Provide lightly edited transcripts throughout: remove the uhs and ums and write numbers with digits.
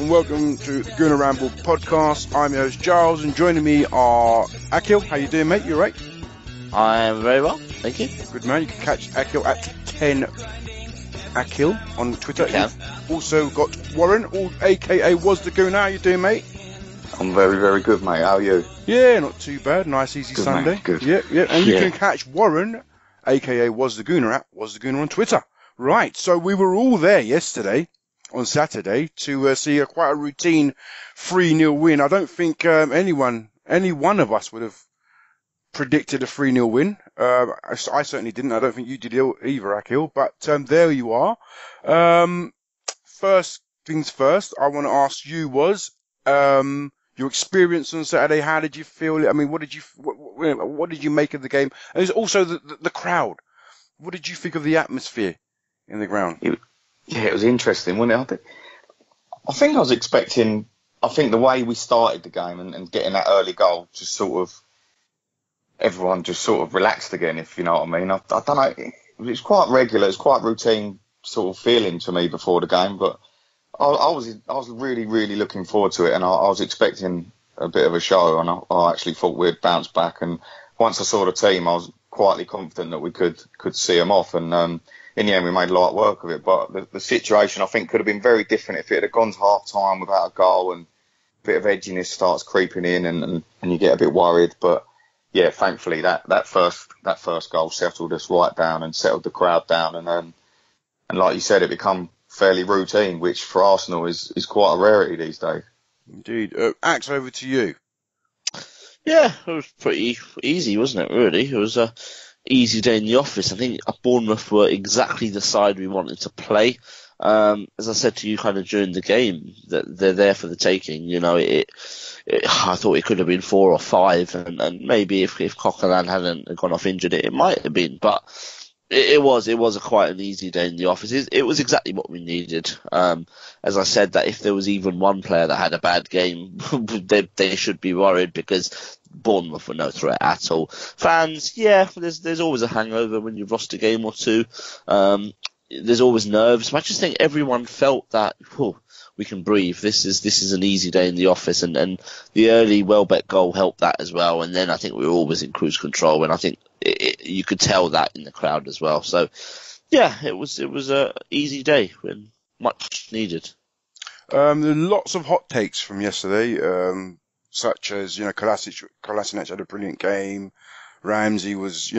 and welcome to the Gooner Ramble podcast. I'm your host Giles, and joining me are Akhil. How you doing, mate? You alright? I am very well, thank you. Good man. You can catch Akhil at 10 Akhil on Twitter. You can. You've also got Warren, aka Was the Gooner. How you doing, mate? I'm very, very good, mate. How are you? Yeah, not too bad. Nice, easy good, Sunday. Mate. Good. Yeah. And you can catch Warren, aka Was the Gooner, at Was the Gooner on Twitter. Right. So we were all there yesterday, on Saturday, to see quite a routine 3-0 win. I don't think any one of us would have predicted a 3-0 win. I certainly didn't. I don't think you did either, Akhil. But there you are. First things first, I want to ask you your experience on Saturday. How did you feel? I mean, what did you make of the game? And there's also the crowd. What did you think of the atmosphere in the ground? It was interesting, wasn't it? I think I was expecting. I think the way we started the game and getting that early goal, just sort of everyone just sort of relaxed again, if you know what I mean. I don't know. It's quite regular. It's quite routine sort of feeling to me before the game, but I was really, really looking forward to it, and I was expecting a bit of a show, and I actually thought we'd bounce back. And once I saw the team, I was quietly confident that we could see them off, and in the end we made light work of it. But the situation, I think, could have been very different if it had gone to half time without a goal, and a bit of edginess starts creeping in, and you get a bit worried. But yeah, thankfully that first goal settled us right down and settled the crowd down, and like you said, it become fairly routine, which for Arsenal is quite a rarity these days. Indeed. Axe, over to you. Yeah, it was pretty easy, wasn't it, really? It was a easy day in the office. I think Bournemouth were exactly the side we wanted to play. As I said to you kind of during the game, that they're there for the taking. You know, I thought it could have been 4 or 5, and maybe if Coquelin hadn't gone off injured, it might have been, but it was quite an easy day in the office. It was exactly what we needed. As I said, that if there was even one player that had a bad game, they should be worried, because Bournemouth were no threat at all. Fans, yeah, there's always a hangover when you've lost a game or two. There's always nerves, but I just think everyone felt that, we can breathe. This is an easy day in the office, and the early Welbeck goal helped that as well. And then I think we were always in cruise control, and I think you could tell that in the crowd as well. So yeah, it was a easy day and much needed. There are lots of hot takes from yesterday, such as, Kolasinac had a brilliant game. Ramsey was,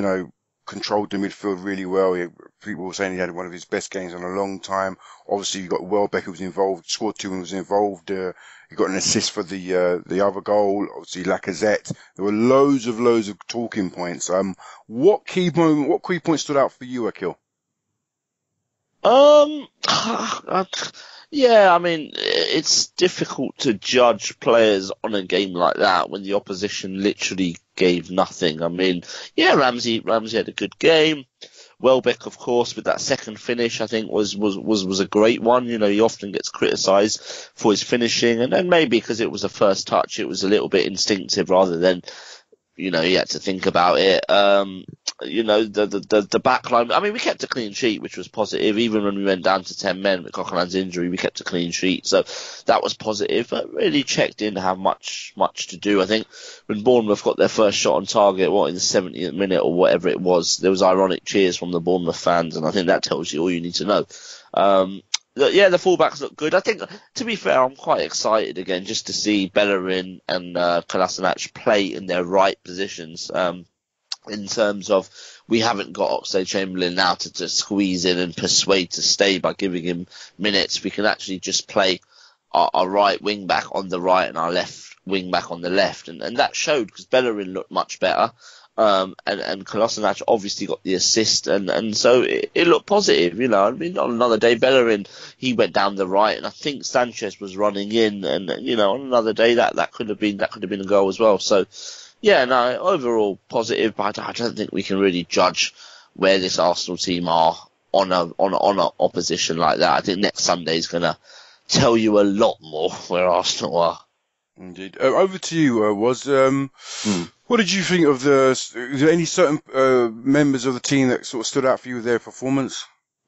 controlled the midfield really well. People were saying he had one of his best games in a long time. Obviously, you got Welbeck, who was involved, scored 2 and was involved. He got an assist for the other goal. Obviously, Lacazette. There were loads of talking points. What key points stood out for you, Akhil? Yeah, I mean, it's difficult to judge players on a game like that when the opposition literally gave nothing. I mean, yeah, Ramsey had a good game. Welbeck, of course, with that second finish, I think was a great one. He often gets criticised for his finishing, and then maybe because it was a first touch, it was a little bit instinctive rather than, he had to think about it. The back line, I mean, we kept a clean sheet, which was positive. Even when we went down to 10 men with Coquelin's injury, we kept a clean sheet. So that was positive, but really checked in to have much to do. I think when Bournemouth got their first shot on target, in the 70th minute or whatever it was, there was ironic cheers from the Bournemouth fans, and I think that tells you all you need to know. Yeah, the fullbacks look good. I think, to be fair, I'm quite excited again just to see Bellerin and Kolasinac play in their right positions. In terms of, we haven't got Oxlade-Chamberlain now to squeeze in and persuade to stay by giving him minutes. We can actually just play our right wing back on the right and our left wing back on the left, and that showed, because Bellerin looked much better. And Kolasinac obviously got the assist, and so it looked positive, I mean, on another day, Bellerin, he went down the right, and I think Sanchez was running in, and, on another day, that could have been a goal as well. So, yeah, no, overall positive, but I don't think we can really judge where this Arsenal team are on a opposition like that. I think next Sunday is going to tell you a lot more where Arsenal are. Indeed. Over to you, what did you think of is there any certain members of the team that sort of stood out for you with their performance?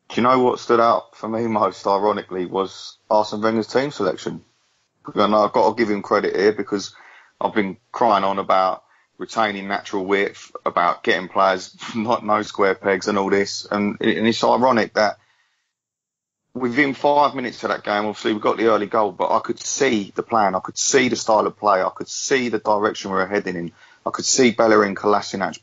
Do you know what stood out for me most, ironically, was Arsene Wenger's team selection. and I've got to give him credit here because I've been crying on about retaining natural width, about getting players not no square pegs and all this. And it's ironic that within 5 minutes of that game, obviously we got the early goal, but I could see the plan. I could see the style of play. I could see the direction we were heading in. I could see Bellerin, Kolasinac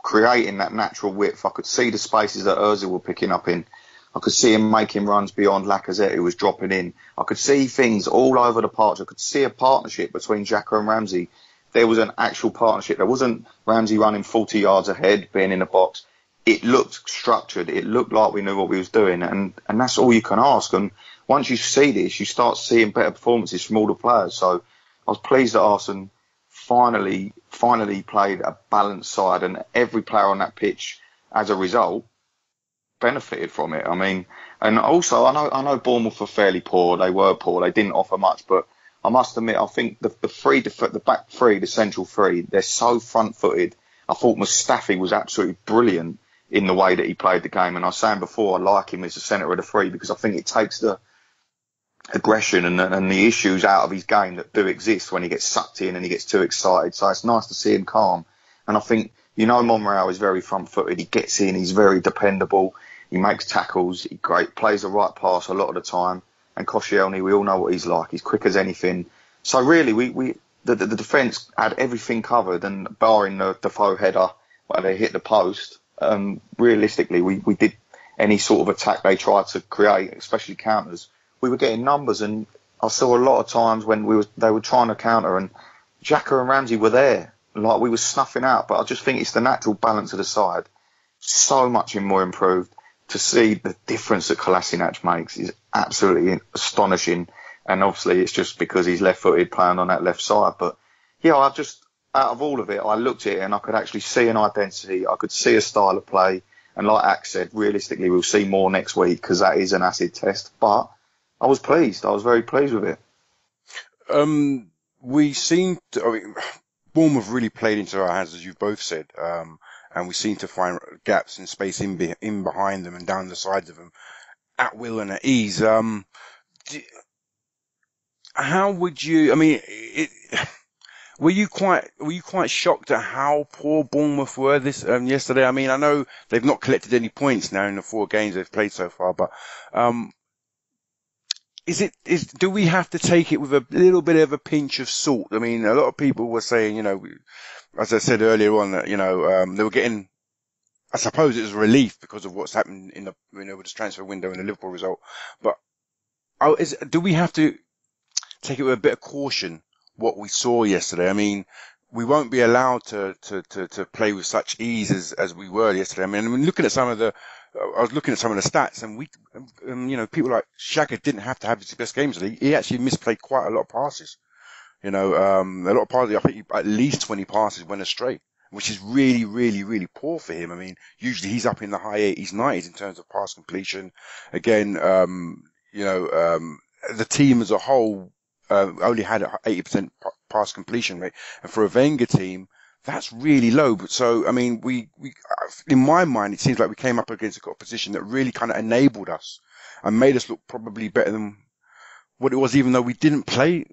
creating that natural width. I could see the spaces that Ozil were picking up in. I could see him making runs beyond Lacazette, who was dropping in. I could see things all over the park. I could see a partnership between Xhaka and Ramsey. There was an actual partnership. There wasn't Ramsey running 40 yards ahead, being in the box. It looked structured. It looked like we knew what we was doing. And that's all you can ask. And once you see this, you start seeing better performances from all the players. So I was pleased that Arsenal finally played a balanced side, and every player on that pitch, as a result, benefited from it. I mean, and also I know Bournemouth were fairly poor. They were poor. They didn't offer much, but I must admit, I think the back three, the central three, they're so front-footed. I thought Mustafi was absolutely brilliant in the way that he played the game. And I was saying before, I like him as the centre of the three because I think it takes the aggression and the issues out of his game that do exist when he gets sucked in and he gets too excited. So it's nice to see him calm. And I think, Monreal is very front-footed. He gets in. He's very dependable. He makes tackles. He plays the right pass a lot of the time. And Koscielny, we all know what he's like. He's quick as anything. So really, the defence had everything covered, and barring the Defoe header where they hit the post, realistically, we did any sort of attack they tried to create, especially counters. We were getting numbers, and I saw a lot of times when they were trying to counter, and Xhaka and Ramsey were there, like we were snuffing out. But I just think it's the natural balance of the side, so much more improved. To see the difference that Kolasinac makes is absolutely astonishing. And obviously it's just because he's left-footed playing on that left side. But yeah, out of all of it, I looked at it and I could actually see an identity. I could see a style of play. And like Ak said, realistically, we'll see more next week because that is an acid test. But I was pleased. I was very pleased with it. Bournemouth really played into our hands, as you've both said. And we seem to find gaps in space in behind them and down the sides of them at will and at ease. How would you? I mean, were you quite shocked at how poor Bournemouth were yesterday? I mean, I know they've not collected any points now in the 4 games they've played so far, but do we have to take it with a little bit of a pinch of salt? I mean, a lot of people were saying, as I said earlier on, that they were getting, I suppose it was relief because of what's happened with this transfer window and the Liverpool result. But do we have to take it with a bit of caution what we saw yesterday? I mean, we won't be allowed to play with such ease as we were yesterday. I mean, I was looking at some of the stats, and people like Xhaka didn't have to have his best games. He actually misplayed quite a lot of passes. A lot of passes, I think at least 20 passes went astray, which is really, really, really poor for him. I mean, usually he's up in the high 80s, 90s in terms of pass completion. Again, the team as a whole only had an 80% pass completion rate. And for a Wenger team, that's really low. But so, I mean, we in my mind, it seems like we came up against a position that really kind of enabled us and made us look probably better than what it was, even though we didn't play.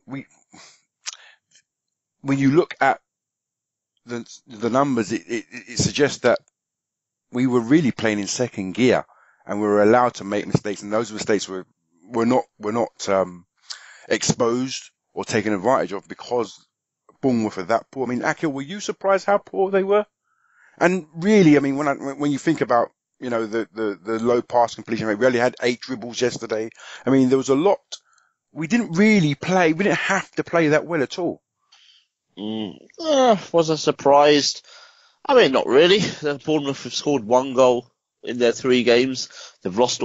When you look at the numbers, it suggests that we were really playing in second gear, and we were allowed to make mistakes, and those mistakes were not exposed or taken advantage of because Bournemouth are that poor. I mean, Akhil, were you surprised how poor they were? And really, I mean, when you think about the low pass completion rate, we only had 8 dribbles yesterday. I mean, there was a lot. We didn't really play. We didn't have to play that well at all. Was I surprised? I mean, not really. Bournemouth have scored 1 goal in their 3 games. They've lost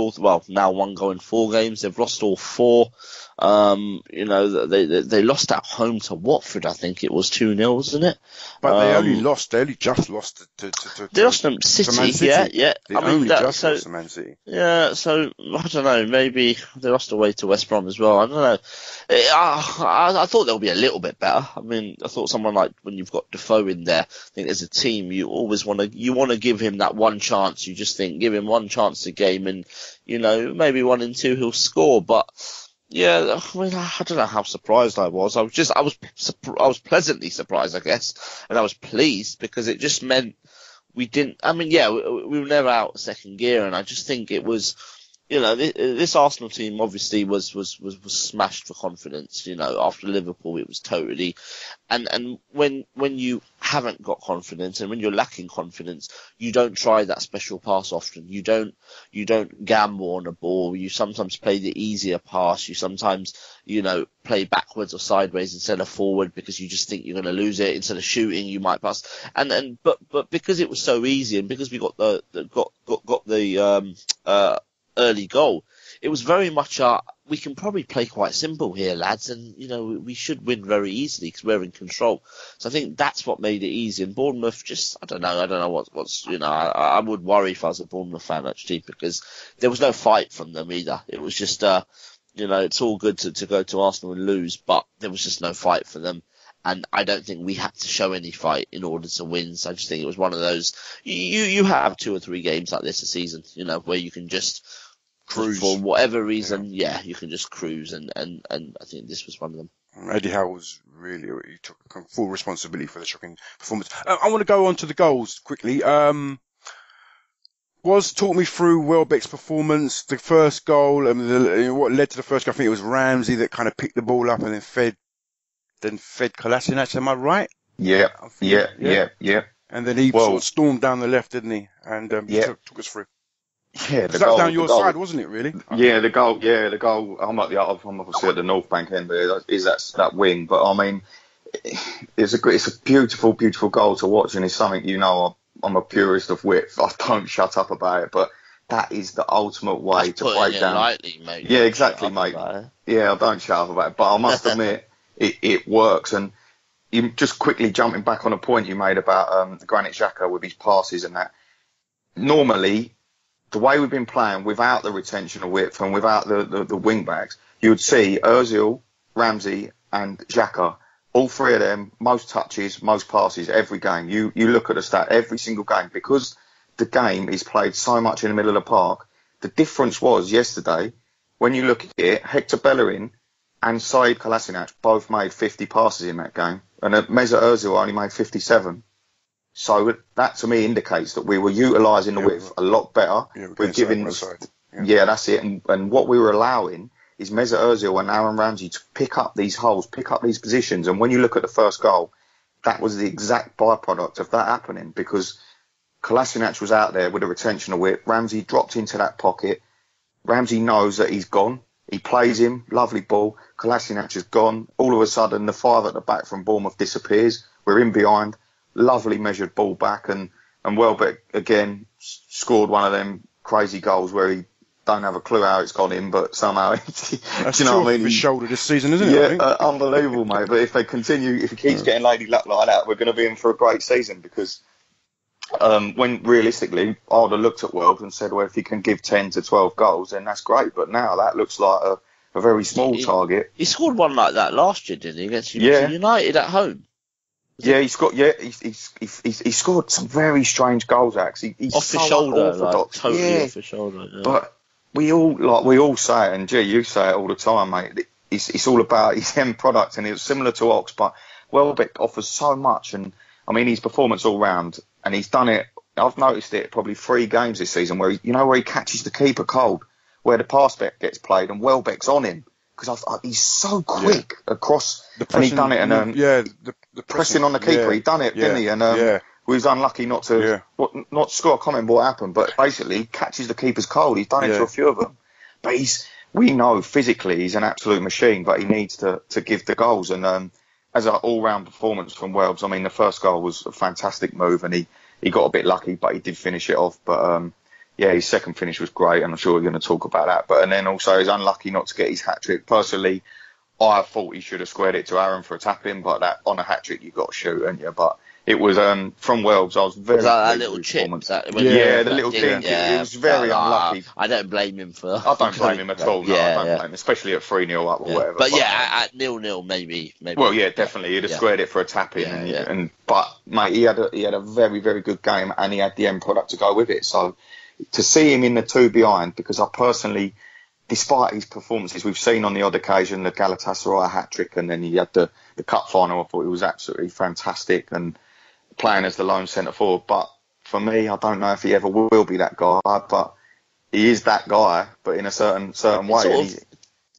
now 1 goal in 4 games. They've lost all 4. They lost at home to Watford. I think it was 2-0, wasn't it? But they only just lost to they lost to City. Man City. Yeah. They lost to Man City. Yeah, so I don't know. Maybe they lost away to West Brom as well. I don't know. I thought they'll be a little bit better. I mean, I thought someone like when you've got Defoe in there, I think as a team you always want to give him that one chance. You just think give him one chance a game, and maybe 1 and 2 he'll score. But Yeah, I mean, I don't know how surprised I was. I was pleasantly surprised, I guess, and I was pleased because it just meant we didn't. I mean, yeah, we were never out of second gear, and I just think it was. This Arsenal team obviously was smashed for confidence. After Liverpool, it was totally, and when you haven't got confidence and when you're lacking confidence, you don't try that special pass often. You don't gamble on a ball. You sometimes play the easier pass. You sometimes, play backwards or sideways instead of forward because you just think you're going to lose it. Instead of shooting, you might pass. But because it was so easy and because we got the early goal, it was very much we can probably play quite simple here, lads, and we should win very easily because we're in control. So I think that's what made it easy. And Bournemouth, I don't know what's I would worry if I was a Bournemouth fan actually because there was no fight from them either. It was just it's all good to go to Arsenal and lose, but there was just no fight for them. And I don't think we had to show any fight in order to win. So I just think it was one of those. You have 2 or 3 games like this a season, where you can just Cruise. For whatever reason. Yeah, you can just cruise, and I think this was one of them. Eddie Howe was he took full responsibility for the shocking performance. I want to go on to the goals quickly. Talk me through Welbeck's performance, the first goal, and what led to the first goal. I think it was Ramsey that kind of picked the ball up and then fed Kolasinac. Am I right? Yeah. And then he sort of stormed down the left, didn't he? And took us through. Yeah, that was down your side, wasn't it? Really? Yeah, the goal. I'm obviously at the North Bank end there. Is that wing? But I mean, it's a beautiful, beautiful goal to watch, and it's something I'm a purist of width. I don't shut up about it, but that is the ultimate way to break down. Lightly, mate. Yeah, exactly, mate. Yeah, I don't shut up about it, but I must admit it works. And you just quickly jumping back on a point you made about Granit Xhaka with his passes and that. Normally, the way we've been playing without the retention of width and without the wing backs, you would see Ozil, Ramsey and Xhaka, all 3 of them, most touches, most passes every game. You look at the stat every single game because the game is played so much in the middle of the park. The difference was yesterday, when you look at it, Hector Bellerin and Said Kolasinac both made 50 passes in that game, and Mesut Ozil only made 57. So that to me indicates that we were utilising the width a lot better. We're giving, that's it. And what we were allowing is Mesut Ozil and Aaron Ramsey to pick up these holes, pick up these positions. And when you look at the first goal, that was the exact byproduct of that happening because Kolasinac was out there with a retention of width. Ramsey dropped into that pocket. Ramsey knows that he's gone. He plays him, lovely ball. Kolasinac is gone. All of a sudden, the 5 at the back from Bournemouth disappears. We're in behind. Lovely measured ball back, and Welbeck again scored one of them crazy goals where he don't have a clue how it's gone in, but somehow that's do you know what I mean? His shoulder this season, isn't it? Yeah, unbelievable, mate. But if he keeps getting lady luck like that, we're going to be in for a great season because when realistically, I would have looked at Welbeck and said, well, if he can give 10 to 12 goals, then that's great. But now that looks like a very small target. He scored one like that last year, didn't he, against United at home? Yeah, he scored some very strange goals. Actually, he's off his shoulder, unorthodox. Totally off his shoulder. Yeah. But we all say it, and you say it all the time, mate. It's all about his end product, and it's similar to Ox, but Welbeck offers so much, and I mean his performance all round, and he's done it. I've noticed it probably 3 games this season where he catches the keeper cold, where the pass back gets played, and Welbeck's on him. Because he's so quick across, and he's done it, and the pressing on the keeper, he done it, didn't he? And we was unlucky not to score. I can't remember what happened, but basically he catches the keeper's cold. He's done it to a few of them, but we know physically he's an absolute machine, but he needs to give the goals. And as an all-round performance from Welbs, I mean the first goal was a fantastic move, and he got a bit lucky, but he did finish it off. But his second finish was great, and I'm sure we're going to talk about that. But and then also he's unlucky not to get his hat trick. Personally, I thought he should have squared it to Aaron for a tap in, but that on a hat trick you've got to shoot, haven't you? But it was from Welbs. I was very was that little chip. The little chip. It was very unlucky. I don't blame him for. I don't blame him at all. No, I don't blame him, especially at 3-0 up or whatever. But at 0-0 maybe. Well, yeah, definitely he'd have squared it for a tap in, but mate, he had a very, very good game, and he had the end product to go with it. So to see him in the 2 behind, because I personally despite his performances, we've seen on the odd occasion the Galatasaray hat-trick, and then he had the cup final. I thought he was absolutely fantastic and playing as the lone centre forward. But for me, I don't know if he ever will be that guy, but he is that guy, but in a certain way.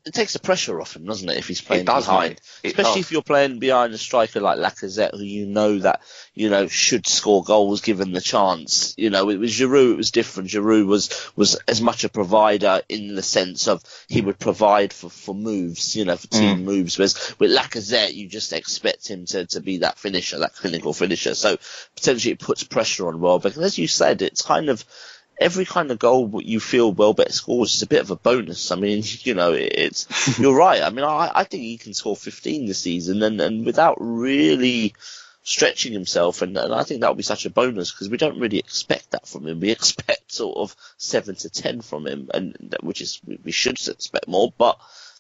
It takes the pressure off him, doesn't it, if he's playing behind? Especially if you're playing behind a striker like Lacazette, who should score goals given the chance. With Giroud, it was different. Giroud was as much a provider in the sense of he would provide for moves, for team moves. Whereas with Lacazette, you just expect him to be that finisher, that clinical finisher. So potentially it puts pressure on Welbeck. And as you said, it's kind of, every kind of goal you feel Welbeck scores is a bit of a bonus. I mean, it's you're right. I mean, I think he can score 15 this season, and without really stretching himself, and I think that would be such a bonus because we don't really expect that from him. We expect sort of 7 to 10 from him, and we should expect more. But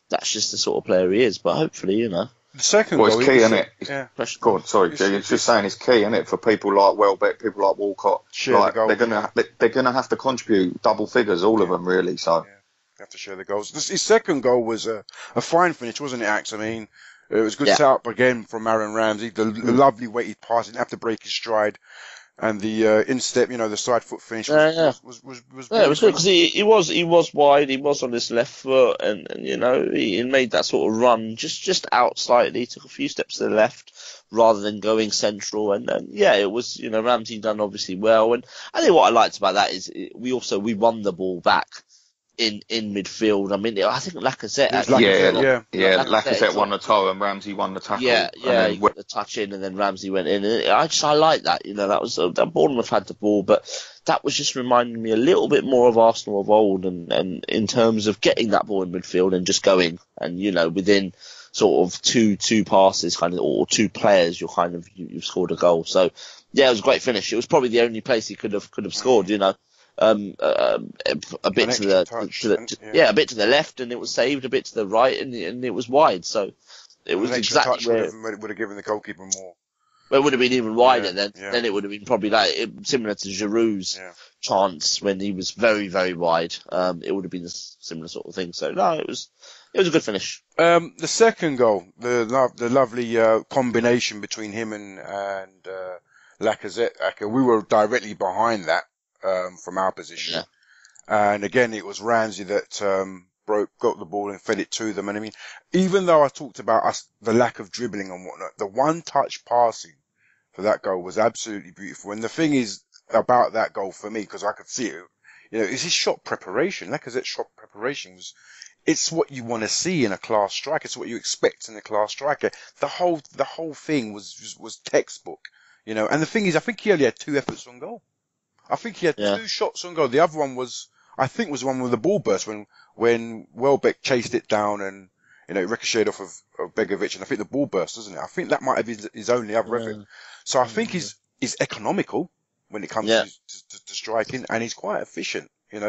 that's just the sort of player he is. But hopefully, The second goal, it's key, isn't it? Yeah. Go on, sorry, it's just saying it's key, isn't it, for people like Welbeck, people like Walcott. They're gonna have to contribute double figures, all of them, really. So have to share the goals. His second goal was a fine finish, wasn't it, Axe? I mean, it was good setup again from Aaron Ramsey. The lovely weighted pass, didn't have to break his stride. And the instep, the side foot finish was it was good because he was wide, he was on his left foot, and he made that sort of run just out slightly, took a few steps to the left rather than going central, and it was Ramsey done obviously well, and I think what I liked about that is we won the ball back in midfield. I mean, I think Lacazette. Lacazette won the toe and Ramsey won the tackle. He got the touch in and then Ramsey went in. And I like that. That was that Bournemouth had the ball, but that was just reminding me a little bit more of Arsenal of old, and in terms of getting that ball in midfield and just going, and within sort of two passes, kind of, or two players, you've scored a goal. So it was a great finish. It was probably the only place he could have scored. A bit to the left, and it was saved. A bit to the right, and it was wide. So it was exactly where it would have given the goalkeeper more. Well, it would have been even wider then. Yeah. Then it would have been probably similar to Giroud's chance when he was very, very wide. It would have been a similar sort of thing. So no, it was a good finish. The second goal, the lovely combination between him and Lacazette, Akhil, we were directly behind that. From our position, and again it was Ramsey that got the ball and fed it to them. And I mean, even though I talked about the lack of dribbling and whatnot, the one-touch passing for that goal was absolutely beautiful. And the thing is about that goal for me, because I could see it, is his shot preparation. Lacazette's shot preparation it's what you want to see in a class striker. It's what you expect in a class striker. The whole thing was textbook, And the thing is, I think he only had 2 efforts on goal. I think he had 2 shots on goal. The other one was the one with the ball burst when Welbeck chased it down and, it ricocheted off of Begovic, and I think the ball burst, doesn't it? I think that might have been his only other effort. So I think he's economical when it comes to striking, and he's quite efficient, He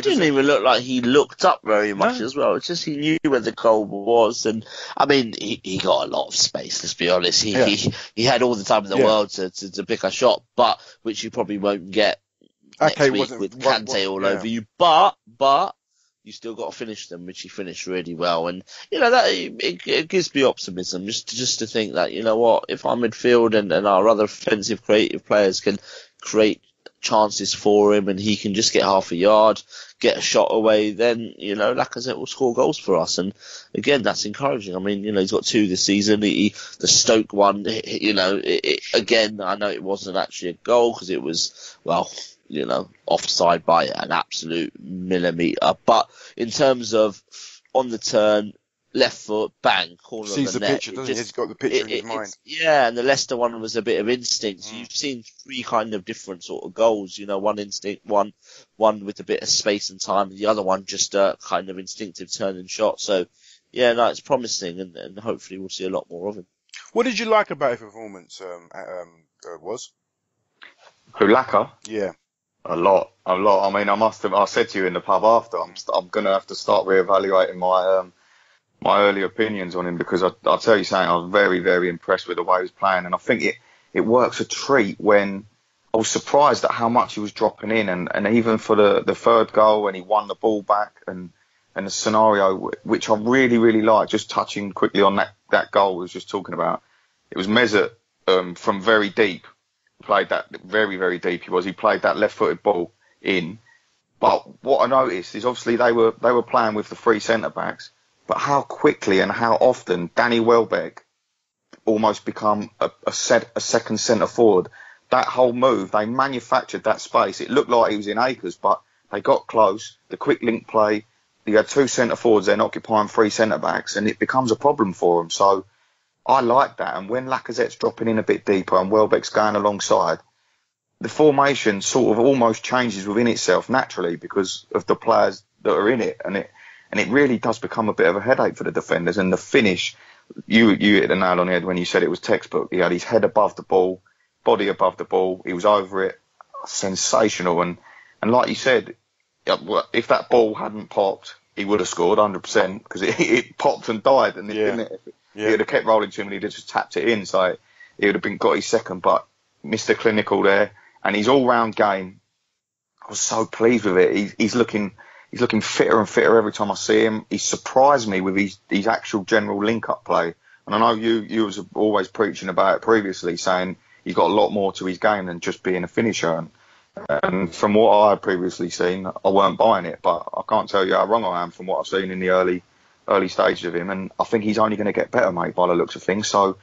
didn't even look like he looked up very much as well. It's just he knew where the goal was, and I mean he got a lot of space. Let's be honest. He had all the time in the world to pick a shot, but which you probably won't get next week with Kante all over you. But you still got to finish them, which he finished really well. And that it gives me optimism just to think that if our midfield and our other offensive creative players can create chances for him and he can just get half a yard, get a shot away, then Lacazette will score goals for us. And again, that's encouraging. I mean, he's got 2 this season. The Stoke one, again, I know it wasn't actually a goal because it was offside by an absolute millimetre. But in terms of on the turn, left foot, bang, corner of the net. Sees the picture, doesn't he? He's got the picture in his mind. And the Leicester one was a bit of instinct. So you've seen 3 kind of different sort of goals. One instinct, one with a bit of space and time, and the other one just a kind of instinctive turn and shot. So, it's promising, and hopefully we'll see a lot more of him. What did you like about his performance, was? Who, Laka? Yeah. A lot. I mean, I said to you in the pub after, I'm going to have to start reevaluating my early opinions on him, because I'll tell you something, I was very, very impressed with the way he was playing, and I think it works a treat when I was surprised at how much he was dropping in, and even for the third goal when he won the ball back and and the scenario which I really, really like, just touching quickly on that goal we was just talking about. It was Mesut from very deep, played that very, very deep he played that left-footed ball in. But what I noticed is obviously they were playing with the three centre-backs, but how quickly and how often Danny Welbeck almost become a second centre forward. That whole move, they manufactured that space. It looked like he was in acres, but they got close. The quick link play, you had two centre forwards then occupying three centre backs, and it becomes a problem for them. So I like that. And when Lacazette's dropping in a bit deeper and Welbeck's going alongside, the formation sort of almost changes within itself naturally because of the players that are in it, and it really does become a bit of a headache for the defenders. And the finish, you hit the nail on the head when you said it was textbook. He had his head above the ball, body above the ball. He was over it, sensational. And like you said, if that ball hadn't popped, he would have scored 100% because it popped and died, and didn't it? He would have kept rolling to him and he'd have just tapped it in, so he would have got his second. But Mr. Clinical there. And his all-round game, I was so pleased with it. He's looking fitter and fitter every time I see him. He surprised me with his actual general link-up play. And I know you was always preaching about it previously, saying he's got a lot more to his game than just being a finisher. And from what I had previously seen, I weren't buying it. But I can't tell you how wrong I am from what I've seen in the early stages of him. And I think he's only going to get better, mate, by the looks of things. So.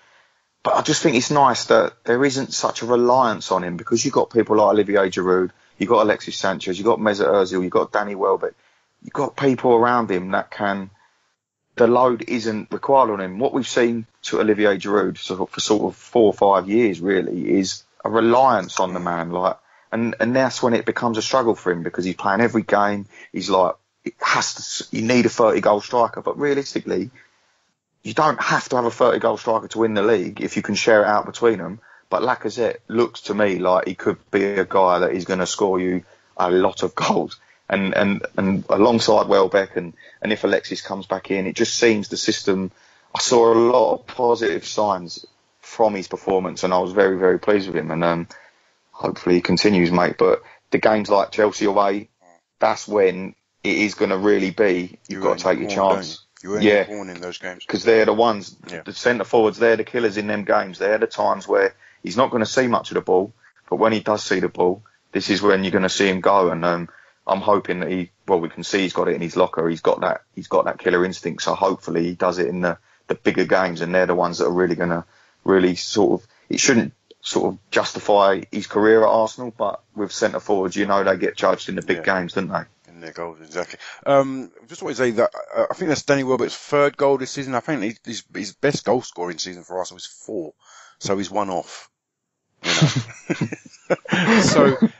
But I just think it's nice that there isn't such a reliance on him because you've got people like Olivier Giroud, you've got Alexis Sanchez, you've got Mesut Ozil, you've got Danny Welbeck. You've got people around him that the load isn't required on him. What we've seen to Olivier Giroud for sort of 4 or 5 years really is a reliance on the man. And that's when it becomes a struggle for him because he's playing every game. He's like, you need a 30-goal striker. But realistically, you don't have to have a 30-goal striker to win the league if you can share it out between them. But Lacazette looks to me like he could be a guy that is going to score you a lot of goals. And alongside Welbeck and if Alexis comes back in, it just seems the system. I saw a lot of positive signs from his performance, and I was very, very pleased with him. And hopefully he continues, mate. But the games like Chelsea away, that's when it is going to really be. You've got to take your chance. You weren't born in those games. Because they're the ones, the centre forwards, they're the killers in them games. They're the times where he's not going to see much of the ball, but when he does see the ball, this is when you're going to see him go. And I'm hoping that we can see he's got it in his locker. He's got that killer instinct. So hopefully he does it in the bigger games, and they're the ones that are really going to really sort of. It shouldn't sort of justify his career at Arsenal, but with centre forwards, they get judged in the big games, don't they? Their goals, exactly. Just want to say that I think that's Danny Welbeck's third goal this season. I think his best goal scoring season for Arsenal was 4, so he's one off. So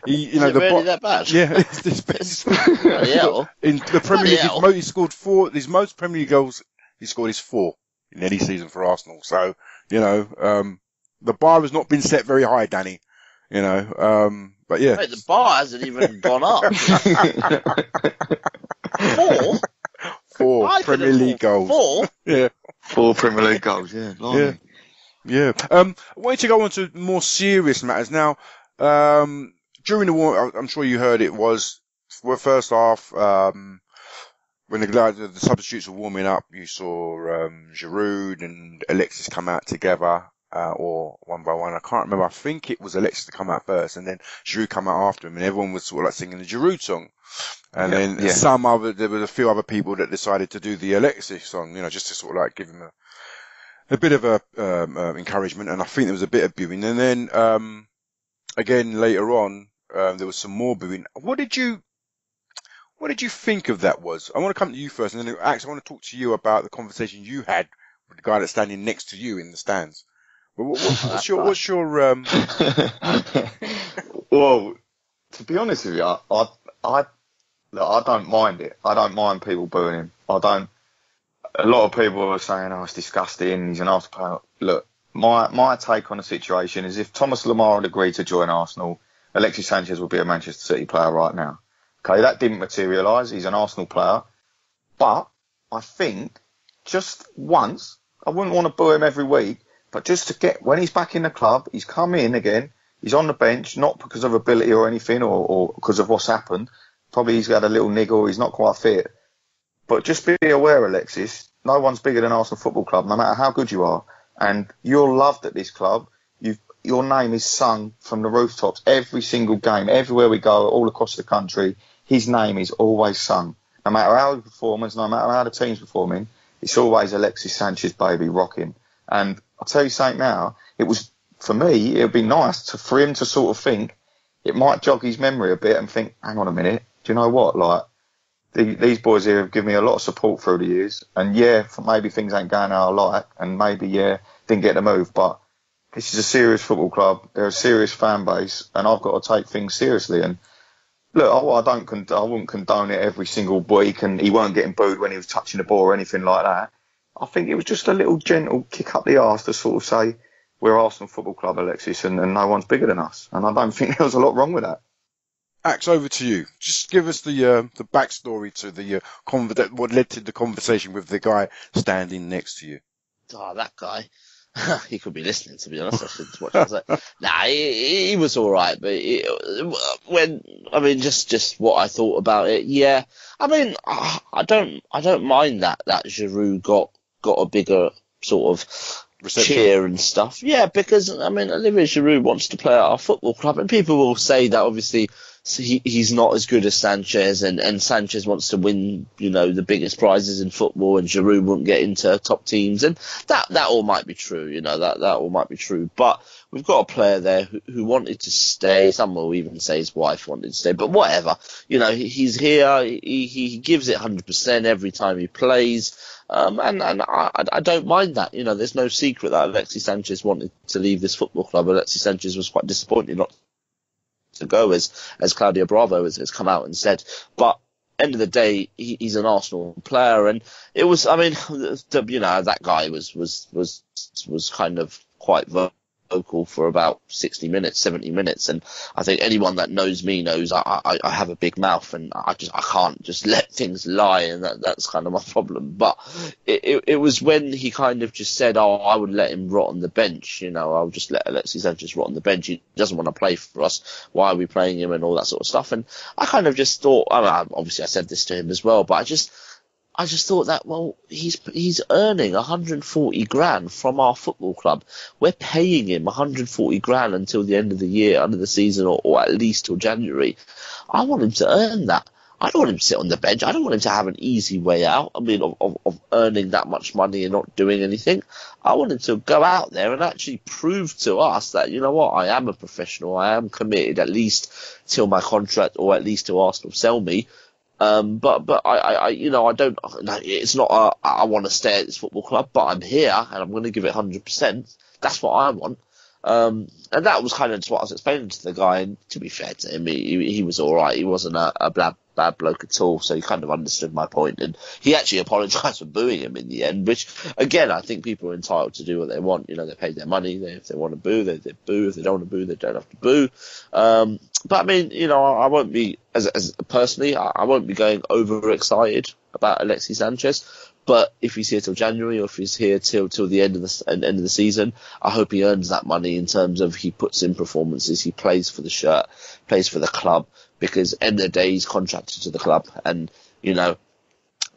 really that bad? Yeah, it's this best. Yeah. In the Premier League, he scored 4. His most Premier League goals he scored is 4 in any season for Arsenal. So the bar has not been set very high, Danny. But yeah. Mate, the bar hasn't even gone up. 4 Premier League goals. 4? Yeah. 4 Premier League goals, yeah. Blimey. Yeah. I wanted to go on to more serious matters. Now, during the war, I'm sure you heard it was, first half, when the substitutes were warming up, you saw Giroud and Alexis come out together. Or one by one. I can't remember. I think it was Alexis to come out first, and then Giroud come out after him, and everyone was sort of like singing the Giroud song. And then there were a few other people that decided to do the Alexis song, just to sort of like give him a bit of encouragement. And I think there was a bit of booing. And then again later on, there was some more booing. What did you think of that? I want to come to you first, and then Akhil, I want to talk to you about the conversation you had with the guy that's standing next to you in the stands. What's your Well, to be honest with you, I don't mind it. I don't mind people booing him. I don't. A lot of people are saying, "Oh, it's disgusting. He's an Arsenal player." Look, my take on the situation is, if Thomas Lemar had agreed to join Arsenal, Alexis Sanchez would be a Manchester City player right now. Okay, that didn't materialise. He's an Arsenal player, but I think just once, I wouldn't want to boo him every week. But just to get, when he's back in the club, he's come in again, he's on the bench, not because of ability or anything, or because of what's happened. Probably he's got a little niggle, he's not quite fit. But just be aware, Alexis, no one's bigger than Arsenal Football Club, no matter how good you are. And you're loved at this club. Your name is sung from the rooftops every single game, everywhere we go, all across the country. His name is always sung. No matter how he performs, no matter how the team's performing, it's always Alexis Sanchez, baby, rocking. And I'll tell you something now, for me, it would be nice for him to sort of think, it might jog his memory a bit and think, hang on a minute, do you know what? Like, these boys here have given me a lot of support through the years. And yeah, maybe things ain't going how I like, and maybe, yeah, didn't get the move, but this is a serious football club. They're a serious fan base, and I've got to take things seriously. And look, I wouldn't condone it every single week, and he weren't getting booed when he was touching the ball or anything like that. I think it was just a little gentle kick up the arse to sort of say, we're Arsenal Football Club, Alexis, and no one's bigger than us. And I don't think there was a lot wrong with that. Axe, over to you. Just give us the backstory to the what led to the conversation with the guy standing next to you. Oh, that guy. He could be listening, to be honest. I shouldn't watch it. Nah, he was all right, but just what I thought about it. Yeah, I mean, I don't mind that Giroud got a bigger sort of reception, cheer and stuff. Yeah, because I mean, Olivier Giroud wants to play at our football club, and people will say that obviously he's not as good as Sanchez, and Sanchez wants to win, the biggest prizes in football, and Giroud won't get into top teams, and that all might be true, that all might be true. But we've got a player there who wanted to stay. Some will even say his wife wanted to stay, but whatever. He's here. He gives it 100% every time he plays. And I don't mind that. There's no secret that Alexis Sanchez wanted to leave this football club. Alexis Sanchez was quite disappointed not to go, as Claudio Bravo has come out and said. But end of the day, he's an Arsenal player, and it was. I mean, that guy was kind of quite vocal for about 60 minutes, 70 minutes, and I think anyone that knows me knows I have a big mouth, and I can't just let things lie, and that's kind of my problem. But it was when he kind of just said, I would let him rot on the bench, I'll just let Alexis Sanchez rot on the bench. He doesn't want to play for us. Why are we playing him, and all that sort of stuff. And I kind of just thought, obviously I said this to him as well, but I just thought that, well, he's earning 140 grand from our football club. We're paying him 140 grand until the end of the year, under the season, or at least till January. I want him to earn that. I don't want him to sit on the bench. I don't want him to have an easy way out. I mean, of earning that much money and not doing anything. I want him to go out there and actually prove to us that, I am a professional. I am committed at least till my contract, or at least till Arsenal sell me. But I don't. It's not. I want to stay at this football club, but I'm here and I'm going to give it 100%. That's what I want. And that was kind of just what I was explaining to the guy. And to be fair to him, he was all right. He wasn't a bad bloke at all. So he kind of understood my point, and he actually apologised for booing him in the end. Which, again, I think people are entitled to do what they want. They paid their money. If they want to boo, they boo. If they don't want to boo, they don't have to boo. But I mean, I won't be personally. I won't be going overexcited about Alexis Sanchez. But if he's here till January, or if he's here till the end of the season, I hope he earns that money in terms of he puts in performances, he plays for the shirt, plays for the club, because end of the day he's contracted to the club, and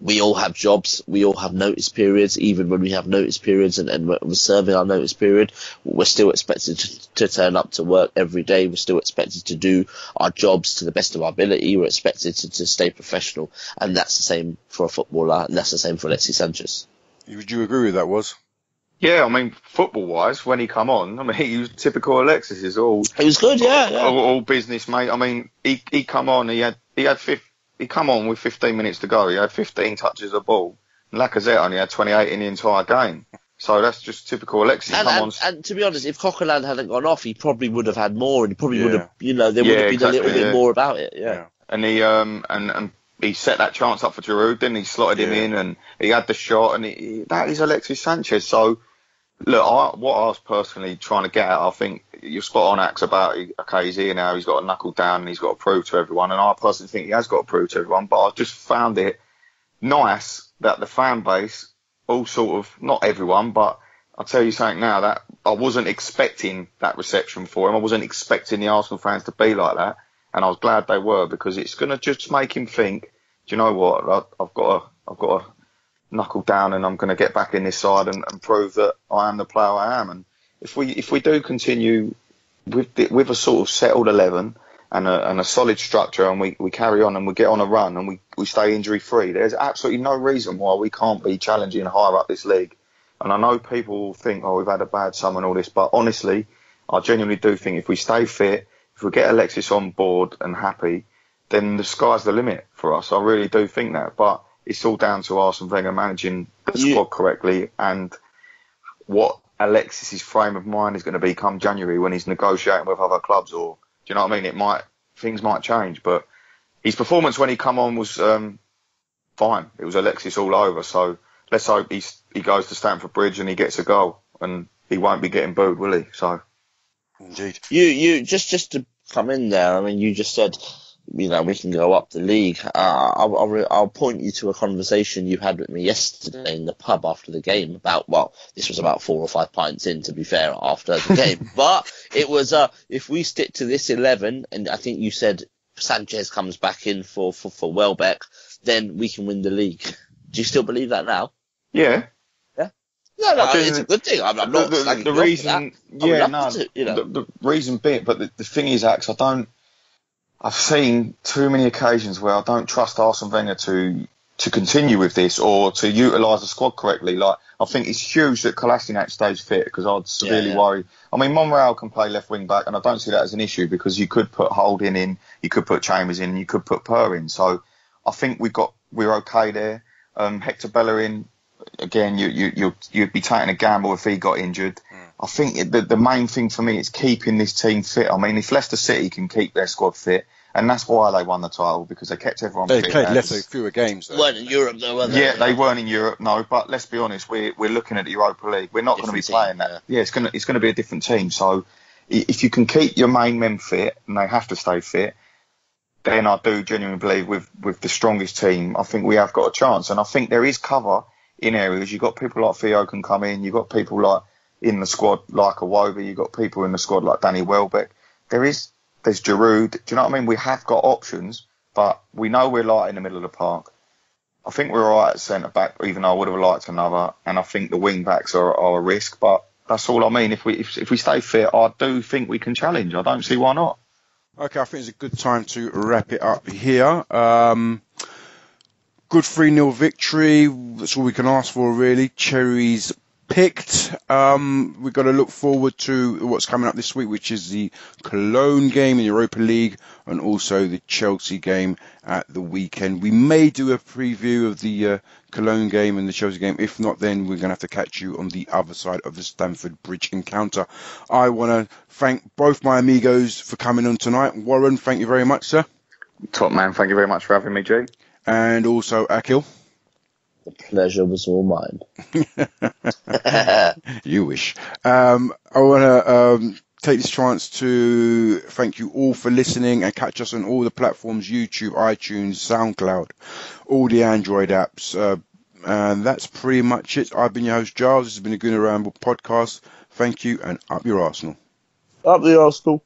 we all have jobs, we all have notice periods. Even when we have notice periods and we're serving our notice period, we're still expected to turn up to work every day. We're still expected to do our jobs to the best of our ability. We're expected to stay professional, and that's the same for a footballer, and that's the same for Alexis Sanchez. Would you agree with that, Was? Yeah, I mean, football-wise, when he come on, he was typical Alexis. He was good, yeah. All business, mate. I mean, he come on, he come on with 15 minutes to go. He had 15 touches of ball. And Lacazette only had 28 in the entire game. So that's just typical Alexis. And to be honest, if Coquelin hadn't gone off, he probably would have had more, and he probably would have, there would have been a little bit more about it. Yeah. And he and he set that chance up for Giroud, didn't he? Slotted him in, and he had the shot, and that is Alexis Sanchez. So look, what I was personally trying to get at, I think you're spot on, Axe, about, he's here now, he's got to knuckle down and he's got to prove to everyone. And I personally think he has got to prove to everyone, but I just found it nice that the fan base, all sort of, not everyone, but I'll tell you something now, that I wasn't expecting that reception for him. I wasn't expecting the Arsenal fans to be like that. And I was glad they were, because it's going to just make him think, do you know what, I've got to I've got to knuckle down, and I'm going to get back in this side and prove that I am the player I am. And if we do continue with a sort of settled 11 and a solid structure, and we carry on and we get on a run and we stay injury free, there's absolutely no reason why we can't be challenging higher up this league. And I know people will think, oh, we've had a bad summer and all this, but honestly, I genuinely do think if we stay fit, if we get Alexis on board and happy, then the sky's the limit for us. I really do think that. But it's all down to Arsene Wenger managing the squad correctly, and what Alexis's frame of mind is going to be come January when he's negotiating with other clubs. Or, do you know what I mean? Things might change, but his performance when he come on was fine. It was Alexis all over. So let's hope he goes to Stamford Bridge and he gets a goal, and he won't be getting booed, will he? So, indeed. You just to come in there. I mean, you just said, we can go up the league. I'll point you to a conversation you had with me yesterday in the pub after the game about, well, this was about 4 or 5 pints in, to be fair, after the game. But it was, if we stick to this 11, and I think you said Sanchez comes back in for Welbeck, then we can win the league. Do you still believe that now? Yeah. Yeah. No, it's a good thing. I'm not the reason. Yeah, no. The reason being, but the thing is, Axe, I've seen too many occasions where I don't trust Arsene Wenger to continue with this or to utilise the squad correctly. Like, I think it's huge that Kolasinac stays fit, because I'd severely worry. I mean, Monreal can play left wing back, and I don't see that as an issue, because you could put Holding in, you could put Chambers in, you could put Purr in. So I think we're okay there. Hector Bellerin, again, you'd be taking a gamble if he got injured. I think the main thing for me is keeping this team fit. I mean, if Leicester City can keep their squad fit, and that's why they won the title, because they kept everyone fit. They played Leicester fewer games, though. Weren't in Europe, though, were they? Yeah, they weren't in Europe, no. But let's be honest, we're looking at the Europa League. We're not going to be playing that. Yeah, it's going to be a different team. So if you can keep your main men fit, and they have to stay fit, then I do genuinely believe with the strongest team, I think we have got a chance. And I think there is cover in areas. You've got people like Theo can come in. You've got people like in the squad like Iwobi. You've got people in the squad like Danny Welbeck. There's Giroud. Do you know what I mean? We have got options, but we know we're light in the middle of the park. I think we're all right at centre back, even though I would have liked another. And I think the wing backs are a risk, but that's all I mean. If we stay fit, I do think we can challenge. I don't see why not. Okay, I think it's a good time to wrap it up here. Good 3-0 victory. That's all we can ask for, really. Cherries Picked. We've got to look forward to what's coming up this week, which is the Cologne game in the Europa League, and also the Chelsea game at the weekend. We may do a preview of the Cologne game and the Chelsea game. If not, then we're going to have to catch you on the other side of the Stamford Bridge encounter. I want to thank both my amigos for coming on tonight. Warren, thank you very much, sir. Top man, thank you very much for having me, G. And also Akhil. The pleasure was all mine. You wish. I want to take this chance to thank you all for listening, and catch us on all the platforms: YouTube, iTunes, SoundCloud, all the Android apps. And that's pretty much it. I've been your host, Giles. This has been a Gooner Ramble podcast. Thank you, and up your Arsenal. Up the Arsenal.